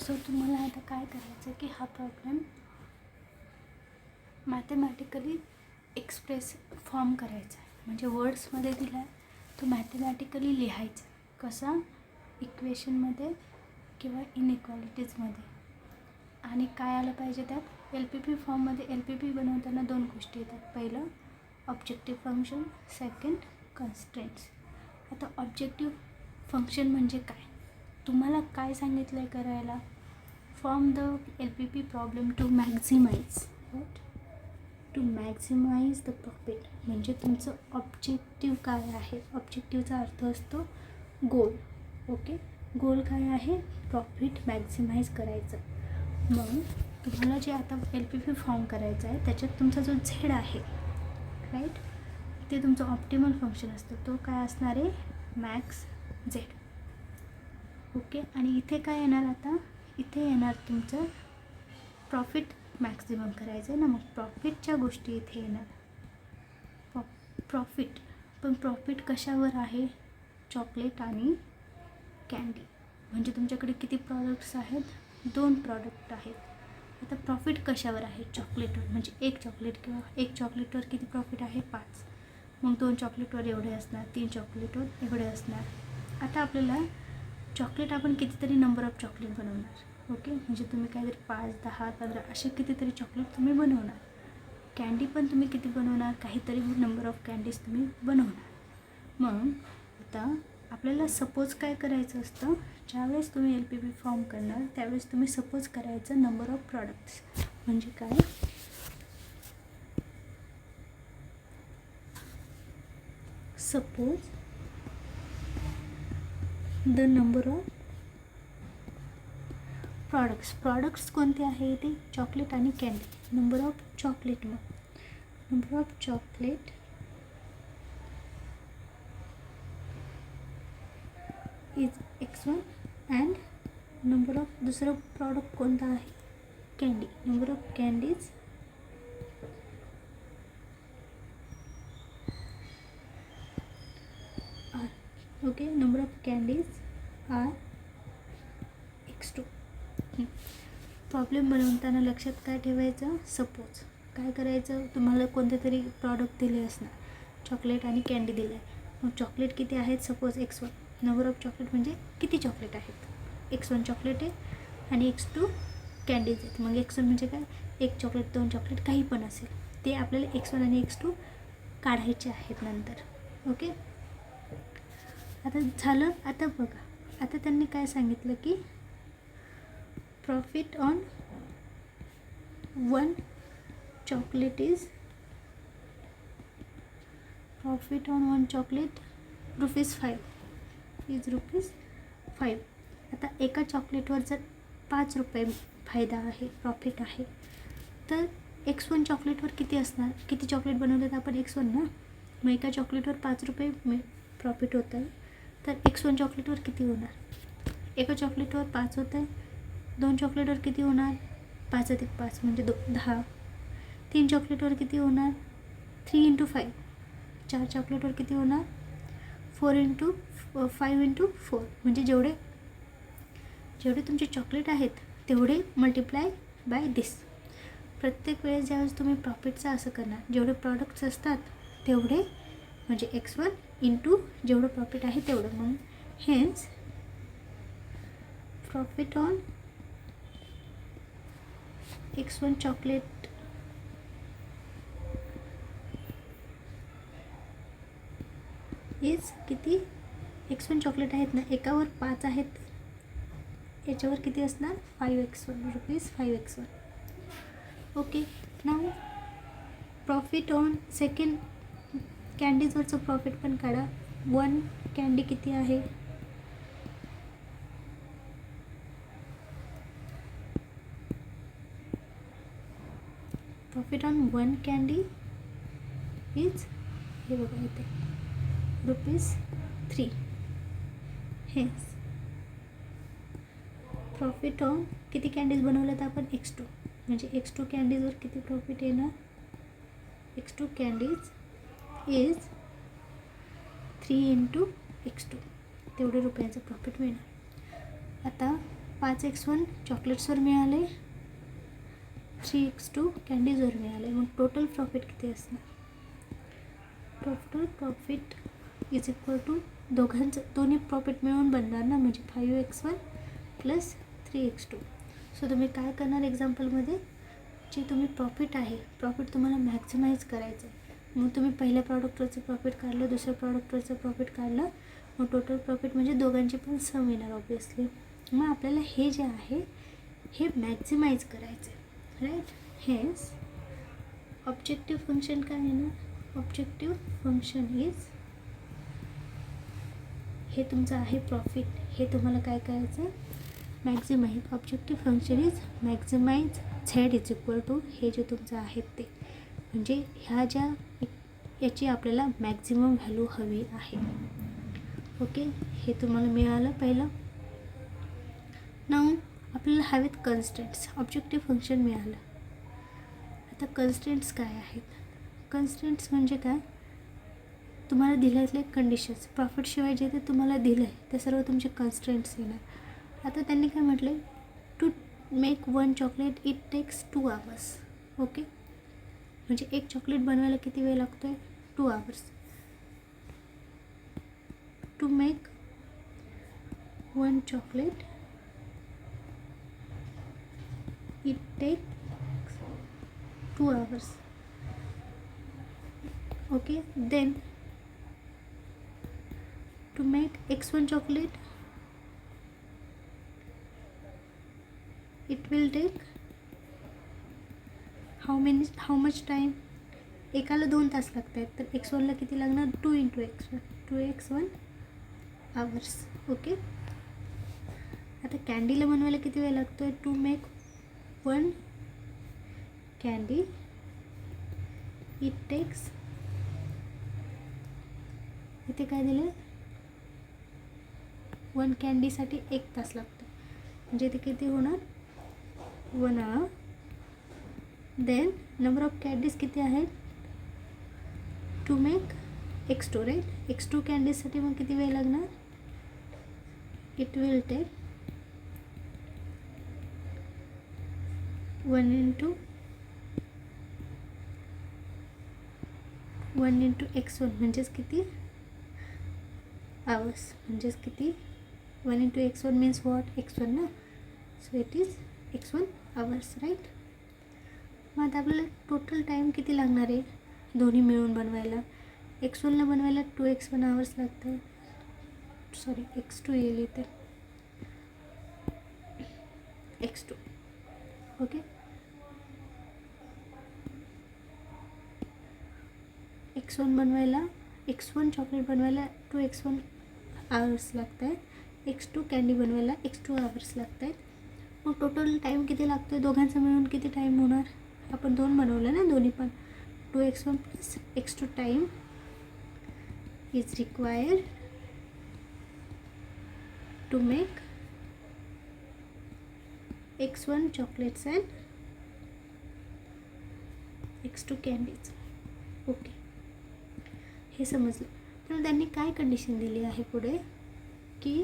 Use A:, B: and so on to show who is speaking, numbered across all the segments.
A: So तुम्हाला आता काय करायचं की हा प्रॉब्लेम मॅथमॅटिकली एक्सप्रेस फॉर्म करायचा आहे, म्हणजे वर्ड्समध्ये दिला आहे तो मॅथमॅटिकली लिहायचा कसा, इक्वेशनमध्ये किंवा इनइक्वालिटीजमध्ये. आणि काय आलं पाहिजे त्यात, एल पी पी फॉर्ममध्ये एल पी पी बनवताना दोन गोष्टी येतात. पहिलं ऑब्जेक्टिव्ह फंक्शन, सेकंड कन्स्ट्रेंट्स. आता ऑब्जेक्टिव्ह फंक्शन म्हणजे काय, तुम्हाला काय सांगितलं आहे करायला, form the L P P problem to maximise to maximise the profit. म्हणजे तुमचं ऑब्जेक्टिव्ह काय आहे, ऑब्जेक्टिव्हचा अर्थ असतो गोल. ओके, गोल काय आहे, प्रॉफिट मॅक्झिमाइज करायचं. मग तुम्हाला जे आता एल पी पी फॉर्म करायचं आहे त्याच्यात तुमचा जो झेड आहे राईट, ते तुमचं ऑप्टिमल फंक्शन असतं, तो काय असणार आहे, मॅक्स झेड. ओके, आणि इथे काय येणार, आता इथे येणार तुमचं प्रॉफिट मॅक्झिमम करायचं आहे ना, मग प्रॉफिटच्या गोष्टी इथे येणार. प्रॉफिट, पण प्रॉफिट कशावर आहे, चॉकलेट आणि कॅन्डी. म्हणजे तुमच्याकडे किती प्रॉडक्ट्स आहेत, 2 प्रॉडक्ट आहेत. आता प्रॉफिट कशावर आहे, चॉकलेटवर. म्हणजे एक चॉकलेट किंवा एक चॉकलेटवर किती प्रॉफिट आहे, 5. मग 2 चॉकलेटवर एवढे असणार, 3 चॉकलेटवर एवढे असणार. आता आपल्याला चॉकलेट आपण कितीतरी नंबर ऑफ चॉकलेट बनवणार. ओके, म्हणजे तुम्ही काहीतरी 5, 10, 15 असे कितीतरी चॉकलेट तुम्ही बनवणार. कॅन्डी पण तुम्ही किती बनवणार, काहीतरी नंबर ऑफ कॅन्डीज तुम्ही बनवणार. मग आता आपल्याला सपोज काय करायचं असतं, ज्यावेळेस तुम्ही एल पी पी फॉर्म करणार त्यावेळेस तुम्ही सपोज करायचं नंबर ऑफ प्रॉडक्ट्स. म्हणजे काय, suppose the number of products कोणते आहे इथे, चॉकलेट आणि कॅन्डी. नंबर ऑफ चॉकलेट, मग number of chocolate is x1 and number of दुसरं प्रॉडक्ट कोणता आहे, candy. Number of candies are. Okay, number of candies are x2. Problem बनवताना लक्षात काय ठेवायचं, सपोज काय करायचं, तुम्हाला कोणते तरी प्रॉडक्ट दिले असणार, चॉकलेट आणि कॅन्डी दिले आहे. मग चॉकलेट किती आहेत, suppose x1. Number of chocolate म्हणजे किती चॉकलेट आहेत, x1 चॉकलेट आहे आणि x2 कॅन्डीज आहेत. मग x1 म्हणजे काय, 1 चॉकलेट, 2 चॉकलेट, काही पण असेल ते आपल्याला x1 आणि x2 काढायचे आहेत नंतर. ओके, आता झालं. आता बघा, आता त्यांनी काय सांगितलं की profit on 1 chocolate is, profit on 1 chocolate ₹5 is ₹5. आता एका चॉकलेटवर जर 5 रुपये फायदा आहे, प्रॉफिट आहे, तर x1 चॉकलेटवर किती असणार, किती चॉकलेट बनवलेत आपण, x1 ना. मग एका चॉकलेटवर 5 रुपये प्रॉफिट होतं आहे, तर x1 चॉकलेटवर किती होणार, एका चॉकलेटवर 5 होतं आहे, 2 चॉकलेटवर किती होणार, 5 अधिक 5 म्हणजे 10. 3 चॉकलेटवर किती होणार, 3 × 5. 4 चॉकलेटवर किती होणार, 5 × 4. म्हणजे जेवढे तुमचे चॉकलेट आहेत तेवढे मल्टिप्लाय बाय दिस. प्रत्येक वेळेस ज्यावेळेस तुम्ही प्रॉफिटचं असं करणार, जेवढे प्रॉडक्ट्स असतात तेवढे, म्हणजे x1 × जेवढं प्रॉफिट आहे तेवढं. मग hence profit on x1 chocolate is किती, x1 चॉकलेट आहेत ना, एकावर 5 आहेत, याच्यावर किती असणार, ₹5x1. ओके, नाव प्रॉफिट ऑन सेकंड कॅन्डीजवरचं प्रॉफिट पण काढा. 1 कॅन्डी किती आहे, प्रॉफिट ऑन 1 कॅन्डी इज, हे बघा इथे ₹3. हेच प्रॉफिट ऑन किती कॅन्डीज बनवल्यात आपण, x2. म्हणजे x2 कॅन्डीजवर किती प्रॉफिट येणार, x2 कॅन्डीज इज 3 × x2, तेवढे रुपयांचं प्रॉफिट मिळणार. आता 5x1 चॉकलेट्सवर मिळाले, 3x2 कॅन्डीजवर मिळाले. मग टोटल प्रॉफिट किती असणार? Total profit is equal to दोन्ही प्रॉफिट मिळून बनणार ना, म्हणजे 5x1 प्लस 3x2. सो तुम्ही काय करणार एक्झाम्पलमध्ये, जे तुम्ही प्रॉफिट आहे, प्रॉफिट तुम्हाला मॅक्झिमाइज करायचं आहे. मग तुम्ही पहिल्या प्रॉडक्टवरचं प्रॉफिट काढलं, दुसऱ्या प्रॉडक्टवरचं प्रॉफिट काढलं, मग टोटल प्रॉफिट म्हणजे दोघांची पण सम येणार ऑब्वियसली. मग आपल्याला हे जे आहे हे मॅक्झिमाइज करायचं आहे, राईट. हेच ऑब्जेक्टिव्ह फंक्शन काय आहे ना, ऑब्जेक्टिव्ह फंक्शन इज, हे तुमचं आहे प्रॉफिट, हे तुम्हाला काय करायचं आहे, maximise. Objective function is maximise Z is equal to, हे जे तुमचं आहे ते, म्हणजे ह्या ज्या याची आपल्याला मॅक्झिमम व्हॅल्यू हवी आहे. ओके, हे तुम्हाला मिळालं पहिलं. नाऊ आपल्याला हवेत कन्स्टंट्स. ऑब्जेक्टिव्ह फंक्शन मिळालं. आता कन्स्टंट्स काय आहेत? कन्स्टंट्स म्हणजे काय, तुम्हाला दिल्यातले कंडिशन्स, प्रॉफिटशिवाय जे ते तुम्हाला दिलं आहे ते सर्व तुमचे कन्स्टंट्स येणार. आता त्यांनी काय म्हटलं, to make 1 chocolate it takes 2 hours. Okay, म्हणजे एक चॉकलेट बनवायला किती वेळ लागतो आहे? 2 hours. To make 1 chocolate it takes 2 hours. Okay, then to make x1 chocolate it will take how much time? एकाला 2 तास लागत आहेत, तर x1ला किती लागणार? 2 × x1, 2x1 hours. ओके, आता कॅन्डीला बनवायला किती वेळ लागतो आहे? To make 1 candy it takes, इथे काय दिलं, 1 कॅन्डीसाठी 1 तास लागतो, म्हणजे इथे किती होणार? 1 hour. Then number of candies किती आहेत? To make x2, right. x2 कॅन्डीजसाठी मग किती वेळ लागणार? इट विल टेक 1 × x1, म्हणजेच किती आवर्स, म्हणजेच किती? 1 × x1 मीन्स वॉट? x1 ना, so it is x1 hours, right. मग आता आपल्याला टोटल टाईम किती लागणार आहे दोन्ही मिळून बनवायला? x1ला बनवायला 2x1 hours लागत आहे, सॉरी x2 येईल इथे, x2. ओके, x1 बनवायला, x1 चॉकलेट बनवायला 2x1 hours लागत आहे, x2 कॅन्डी बनवायला x2 hours लागत आहेत. मग टोटल टाईम किती लागतो आहे दोघांचा मिळून? किती टाईम होणार? आपण 2 बनवलं ना दोन्ही पण, 2x1 plus x2 time is required to make x1 chocolates and x2 candies. Okay, हे समजलं. तर त्यांनी काय कंडिशन दिली आहे पुढे, की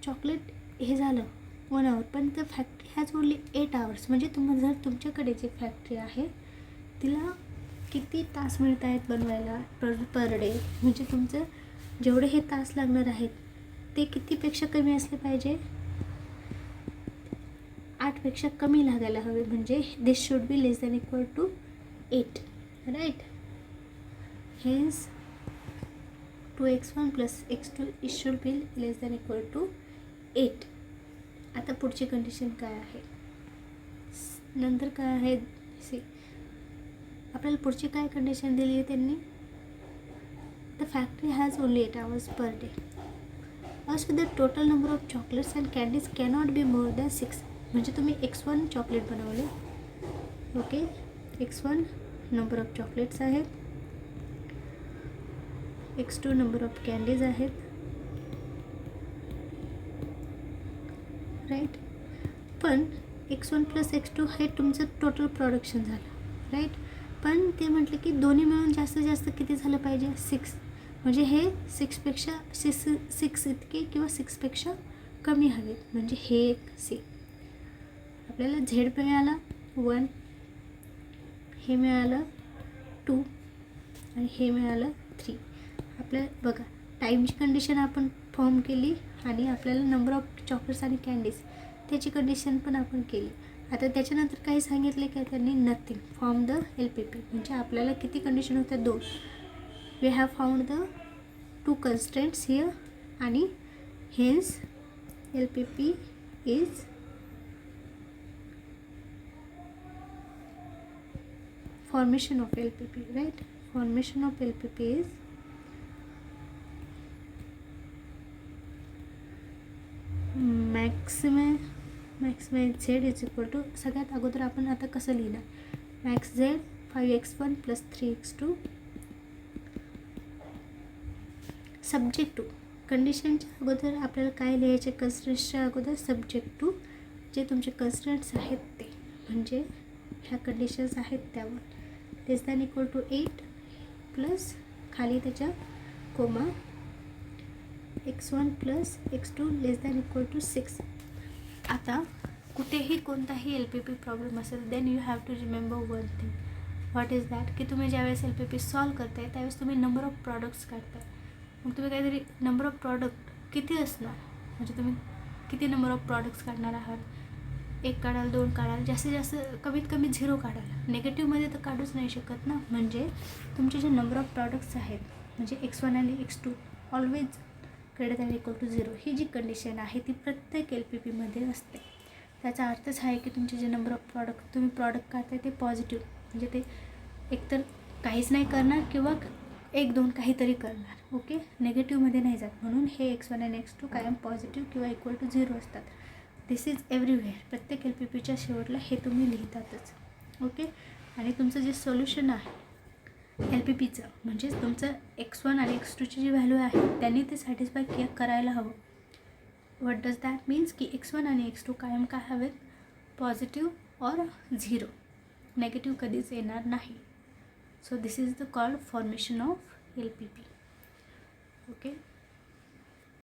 A: चॉकलेट हे झालं 1 hour, पण the factory has only 8 hours. म्हणजे जर तुमच्याकडे जी फॅक्टरी आहे तिला किती तास मिळत आहेत बनवायला पर डे, म्हणजे तुमचं जेवढे हे तास लागणार आहेत ते कितीपेक्षा कमी असले पाहिजे? 8पेक्षा कमी लागायला हवे, म्हणजे this should be less than equal to 8, right. Hence 2x1 plus x2 it should be less than equal to 8. आता पुढची कंडिशन काय आहे? नंतर काय आहे? सी, आपल्याला पुढची काय कंडिशन दिली आहे त्यांनी? The factory has only 8 hours per day. Also the total number of chocolates and candies cannot be more than 6. म्हणजे तुम्ही x1 चॉकलेट बनवले, okay, x1 number of chocolates आहेत, x2 नंबर ऑफ कॅन्डीज आहेत, right. पण x1 plus x2 हे तुमचं total production झालं, right. पण ते म्हटलं की दोन्ही मिळून जास्तीत जास्त किती झालं पाहिजे? 6. म्हणजे हे 6 इतके किंवा 6पेक्षा कमी हवेत, म्हणजे हे एक सी. आपल्याला झेड मिळाला 1, हे मिळालं 2 आणि हे मिळालं 3. आपल्याला बघा टाईमची कंडिशन आपण फॉर्म केली आणि आपल्याला नंबर ऑफ चॉकलेट्स आणि कॅन्डीज त्याची कंडिशन पण आपण केली. आता त्याच्यानंतर काही सांगितले का त्यांनी, नथिंग फॉर्म द LPP, म्हणजे आपल्याला किती कंडिशन होत्या, 2. We have found the 2 constraints here आणि hence LPP is formation of LPP, right? Formation of LPP is maximize z is equal to, सगळ्यात अगोदर आपण आता कसं लिहिणार, max z 5x1 + 3x2 subject to. कंडिशनच्या अगोदर आपल्याला काय लिहायचे, कन्स्ट्रेंट्सच्या अगोदर सब्जेक्ट टू जे तुमचे कन्स्ट्रेंट्स आहेत ते, म्हणजे ह्या कंडिशन्स आहेत त्यावर. Less than equal to 8 plus खाली त्याच्या comma x1 plus x2 less than equal to 6. आता कुठेही कोणताही LPP प्रॉब्लेम असेल then you have to remember one thing. What is that, की तुम्ही ज्यावेळेस LPP सॉल्व करताय त्यावेळेस तुम्ही नंबर ऑफ प्रॉडक्ट्स काढताय. मग तुम्ही काहीतरी नंबर ऑफ प्रॉडक्ट किती असणार, म्हणजे तुम्ही किती नंबर ऑफ प्रॉडक्ट्स काढणार आहात, 1 काढाल, 2 काढाल, जास्तीत जास्त कमीत कमी 0 काढाल. नेगेटिव्हमध्ये तर काढूच नाही शकत ना. म्हणजे तुमचे जे नंबर ऑफ प्रॉडक्ट्स आहेत, म्हणजे x1 आणि x2 always greater than equal to 0, ही जी कंडिशन आहे ती प्रत्येक LPPमध्ये असते. त्याचा अर्थच आहे की तुमचे जे नंबर ऑफ तुम्ही प्रॉडक्ट काढताय ते पॉझिटिव्ह, म्हणजे ते एकतर काहीच नाही करणार किंवा 1-2 काहीतरी करणार. ओके, नेगेटिव्हमध्ये नाही जात. म्हणून हे x1 आणि x2 कायम पॉझिटिव्ह किंवा इक्वल टू 0 असतात. दिस इज एव्हरीवेअर. प्रत्येक LPPच्या शेवटला हे तुम्ही लिहितातच. ओके, आणि तुमचं जे सोल्युशन आहे LPPचं, म्हणजेच तुमचं x1 आणि x2ची जी व्हॅल्यू आहे त्यांनी ते सॅटिस्फाय करायला हवं. व्हॉट डज दॅट मीन्स, की x1 आणि x2 कायम काय हवेत, पॉझिटिव्ह ऑर 0, नेगेटिव्ह कधीच येणार नाही. So this is the called formation of LPP. Okay.